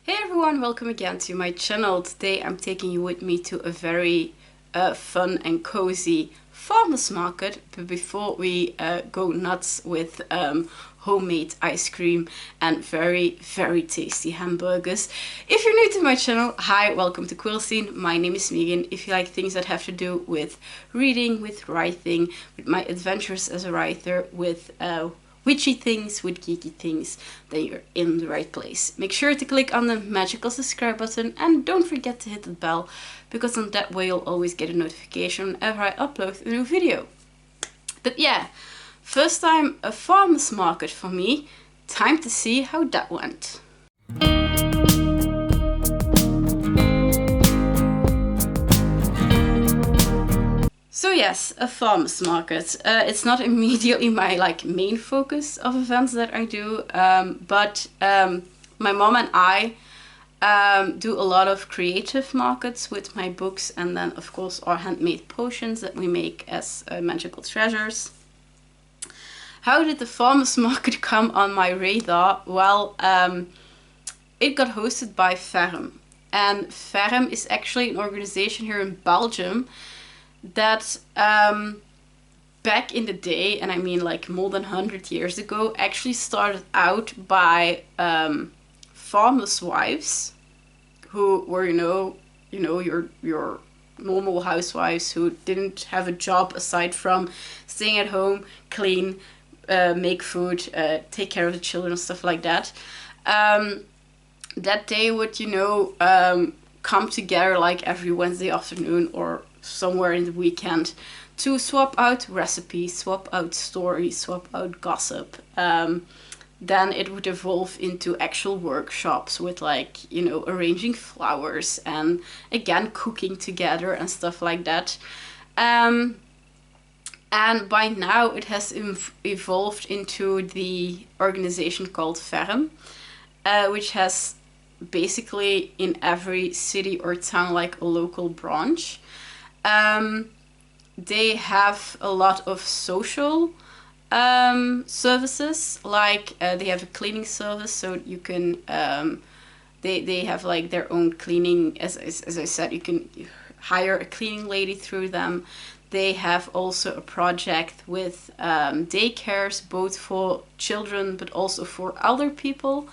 Hey everyone, welcome again to my channel. Today I'm taking you with me to a very fun and cozy farmers market. But before we go nuts with homemade ice cream and very tasty hamburgers, if you're new to my channel, hi, welcome to Quillscene. My name is Megan. If you like things that have to do with reading, with writing, with my adventures as a writer, with witchy things, with geeky things, then you're in the right place. Make sure to click on the magical subscribe button and don't forget to hit the bell, because on that way you'll always get a notification whenever I upload a new video. But yeah, first time a farmer's market for me. Time to see how that went. So yes, a farmers market. It's not immediately my main focus of events that I do, but my mom and I do a lot of creative markets with my books, and then of course our handmade potions that we make as magical treasures. How did the farmers market come on my radar? Well, it got hosted by FERM, and FERM is actually an organization here in Belgium that back in the day, and I mean like more than 100 years ago, actually started out by farmers' wives who were, your normal housewives who didn't have a job aside from staying at home, clean, make food, take care of the children, stuff like that. That they would, come together like every Wednesday afternoon or somewhere in the weekend to swap out recipes, swap out stories, swap out gossip. Then it would evolve into actual workshops with arranging flowers and again cooking together and stuff like that. And by now it has evolved into the organization called FERM, which has basically in every city or town like a local branch. They have a lot of social services, like they have a cleaning service, so you can they have like their own cleaning, as I said, you can hire a cleaning lady through them. They have also a project with daycares, both for children but also for elder people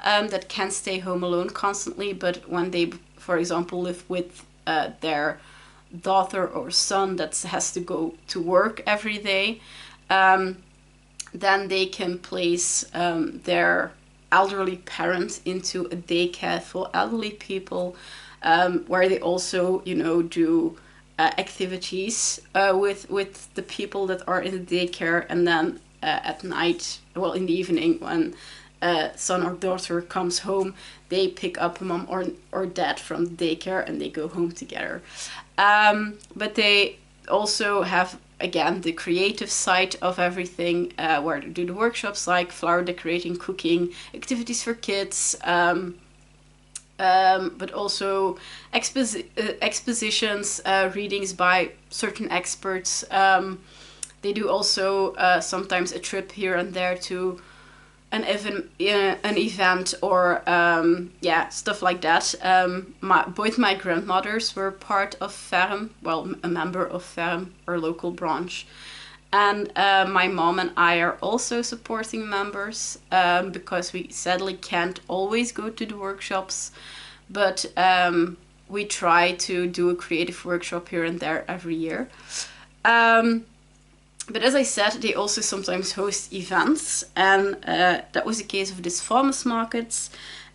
that can't stay home alone constantly, but when they, for example, live with their daughter or son that has to go to work every day, then they can place their elderly parents into a daycare for elderly people, where they also, do activities with the people that are in the daycare, and then at night, well, in the evening, when son or daughter comes home, they pick up mom or dad from the daycare and they go home together. But they also have, again, the creative side of everything, where they do the workshops like flower decorating, cooking, activities for kids, but also expositions, readings by certain experts. They do also sometimes a trip here and there to an event or stuff like that. Both my grandmothers were part of FERM, well, a member of FERM, our local branch, and my mom and I are also supporting members, because we sadly can't always go to the workshops, but we try to do a creative workshop here and there every year. But as I said, they also sometimes host events, and that was the case of this farmers markets.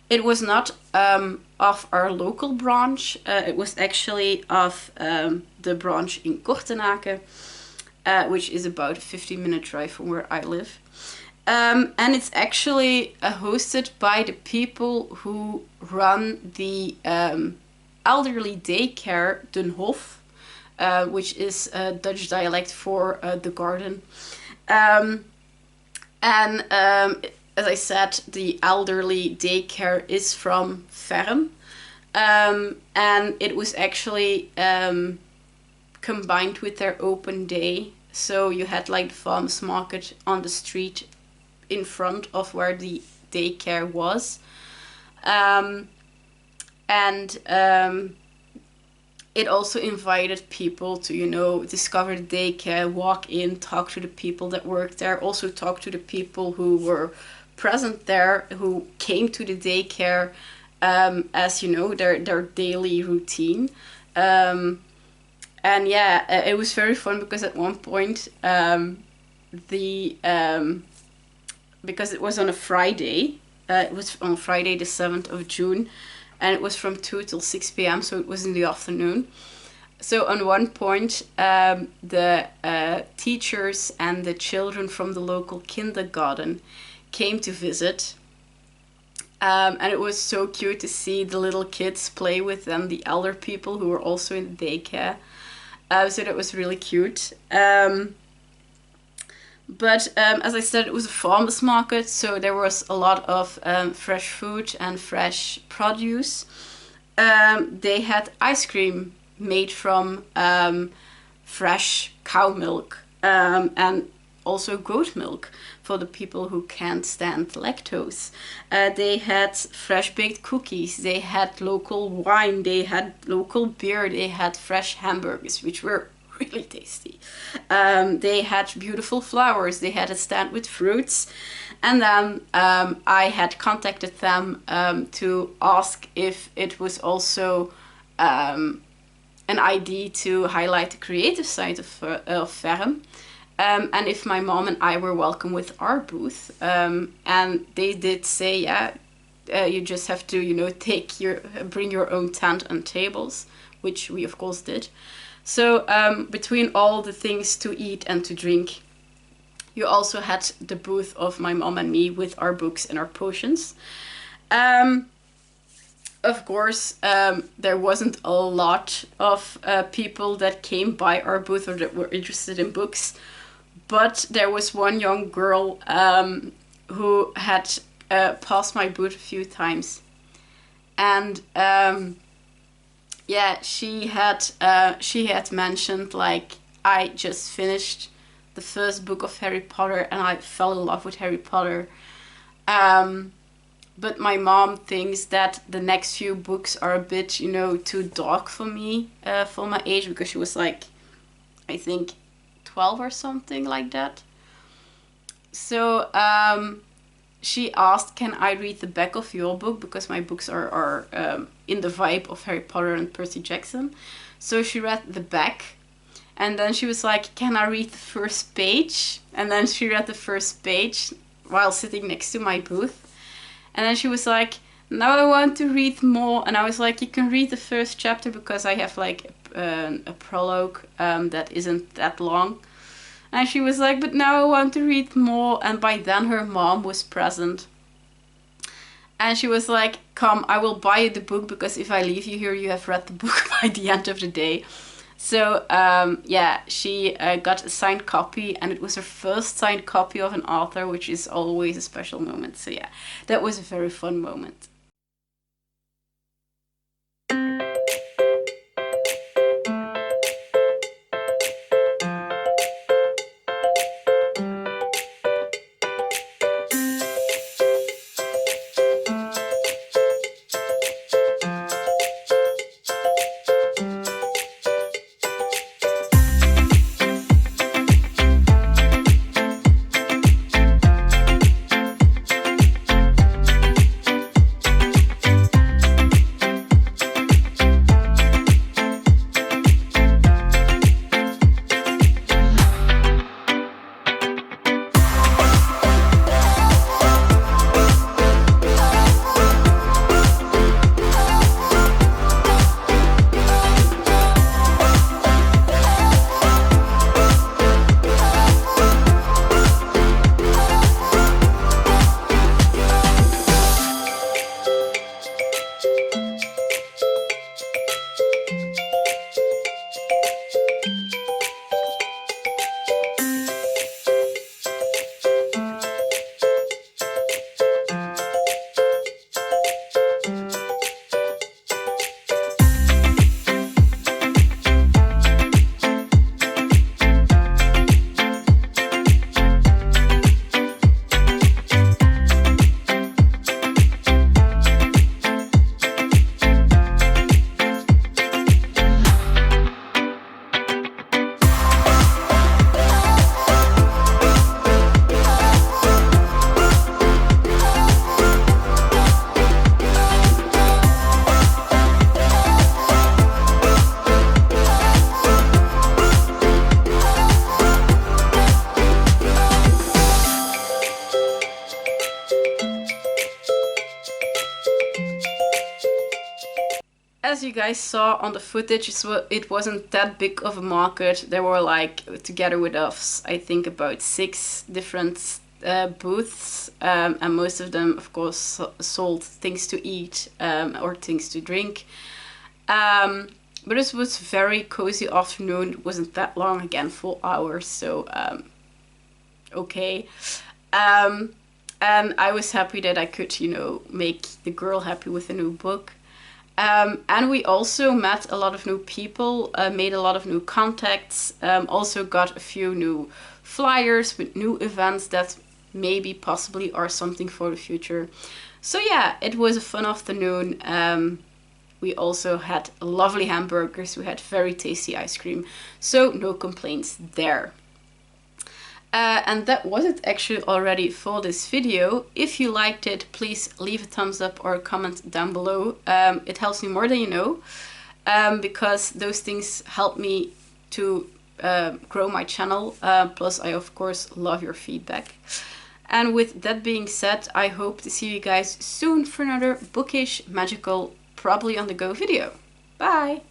It was not of our local branch, it was actually of the branch in Kortenaken, which is about a 15-minute drive from where I live. And it's actually hosted by the people who run the elderly daycare Den Hof, which is a Dutch dialect for the garden. As I said, the elderly daycare is from FERM, and it was actually combined with their open day. So you had like the farmers market on the street in front of where the daycare was. Um, and it also invited people to, you know, discover the daycare, walk in, talk to the people that work there, also talk to the people who were present there, who came to the daycare as, you know, their daily routine. And yeah, it was very fun because at one point, the because it was on a Friday, it was on Friday the 7th of June, and it was from 2 till 6 p.m., so it was in the afternoon. So on one point, the teachers and the children from the local kindergarten came to visit. And it was so cute to see the little kids play with them, the elder people who were also in the daycare. So that was really cute. But as I said, it was a farmers market, so there was a lot of fresh food and fresh produce. They had ice cream made from fresh cow milk and also goat milk for the people who can't stand lactose. They had fresh baked cookies, they had local wine, they had local beer, they had fresh hamburgers, which were really tasty. They had beautiful flowers, they had a stand with fruits. And then I had contacted them to ask if it was also an idea to highlight the creative side of FERM. And if my mom and I were welcome with our booth. And they did say, yeah, you just have to, you know, bring your own tent and tables, which we of course did. So between all the things to eat and to drink, you also had the booth of my mom and me with our books and our potions. Of course, there wasn't a lot of people that came by our booth or that were interested in books. But there was one young girl who had passed my booth a few times. And yeah, she had mentioned, like, I just finished the first book of Harry Potter and I fell in love with Harry Potter. But my mom thinks that the next few books are a bit, you know, too dark for me, for my age, because she was like, I think 12 or something like that. So she asked, can I read the back of your book? Because my books are in the vibe of Harry Potter and Percy Jackson. So she read the back. And then she was like, can I read the first page? And then she read the first page while sitting next to my booth. And then she was like, now I want to read more. And I was like, you can read the first chapter because I have like a prologue that isn't that long. And she was like, but now I want to read more. And by then her mom was present. And she was like, come, I will buy you the book because if I leave you here, you have read the book by the end of the day. So yeah, she got a signed copy, and it was her first signed copy of an author, which is always a special moment. So yeah, that was a very fun moment. as you guys saw on the footage, it wasn't that big of a market. There were like, together with us, I think about 6 different booths, and most of them, of course, sold things to eat or things to drink. But it was very cozy afternoon. It wasn't that long, again, 4 hours, so okay. And I was happy that I could, you know, make the girl happy with a new book. And we also met a lot of new people, made a lot of new contacts, also got a few new flyers with new events that maybe possibly are something for the future. So yeah, it was a fun afternoon. We also had lovely hamburgers, we had very tasty ice cream, so no complaints there. And that was it actually already for this video. If you liked it, please leave a thumbs up or a comment down below. It helps me more than you know, because those things help me to grow my channel. Plus I of course love your feedback. And with that being said, I hope to see you guys soon for another bookish, magical, probably on the go video. Bye!